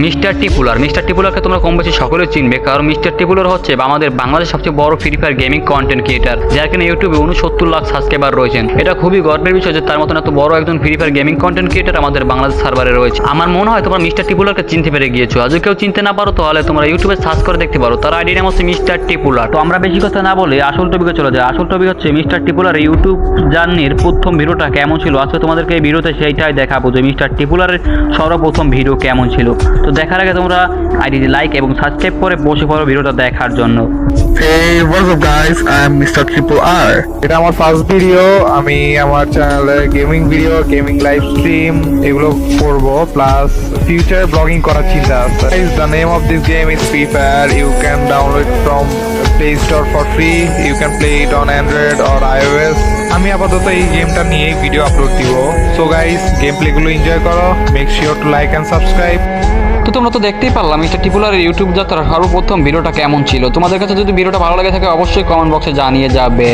Mister টিপুলারকে তোমরা কম বেশি সকলে চিনবে, কারণ মিস্টার টিপুলার হচ্ছে আমাদের বাংলাদেশের সবচেয়ে বড় free fire gaming content creator, যার কিনা ইউটিউবে 69 লাখ সাবস্ক্রাইবার রয়েছেন। এটা খুবই গর্বের বিষয় যে তার মতন এত বড় একজন free fire gaming content creator আমাদের বাংলাদেশ সার্ভারে রয়েছে। আমার মনে হয় তোমরা মিস্টার টিপুলারকে চিনতে পেরে গিয়েছো। আজও কেউ চিনতে না পারো তাহলে তোমরা ইউটিউবে সার্চ করে দেখতে পারো, তার আইডি নাম হচ্ছে মিস্টার টিপুলার। তো আমরা বেশি কথা না বলে আসল টপিকে চলে যাই। আসল টপিক হচ্ছে মিস্টার টিপুলার ইউটিউব জার্নির প্রথম ভিডিওটা কেমন ছিল। আজকে তোমাদেরকে এই ভিডিওতে সেইটাই দেখাবো যে মিস্টার টিপুলারের সর্বপ্রথম ভিডিও কেমন ছিল। তো দেখার আগে তোমরা আইডিটি লাইক এবং সাবস্ক্রাইব করে বসে পড়ো ভিডিওটা দেখার জন্য। Hey, what's up guys? I'm Mr. Triple R. এটা আমার ফার্স্ট ভিডিও। আমি আমার চ্যানেলে gaming video, gaming live stream এগুলো করব, প্লাস ফিউচার ব্লগিং করার চিন্তা আছে। Guys, the name of this game is Free Fire. You can download it from Play Store for free. You can play it on Android or iOS. আমি আপাতত এই গেমটা নিয়ে ভিডিও আপলোড দিব। So guys, game play গুলো enjoy করো। Make sure to like and subscribe. তো তোমরা তো দেখতেই পারলাম মিস্টার টিপুলারের ইউটিউব যাত্রার সর্বপ্রথম ভিডিওটা কেমন ছিল। তোমাদের কাছে যদি ভিডিওটা ভালো লাগে থাকে অবশ্যই কমেন্ট বক্সে জানিয়ে যাবে।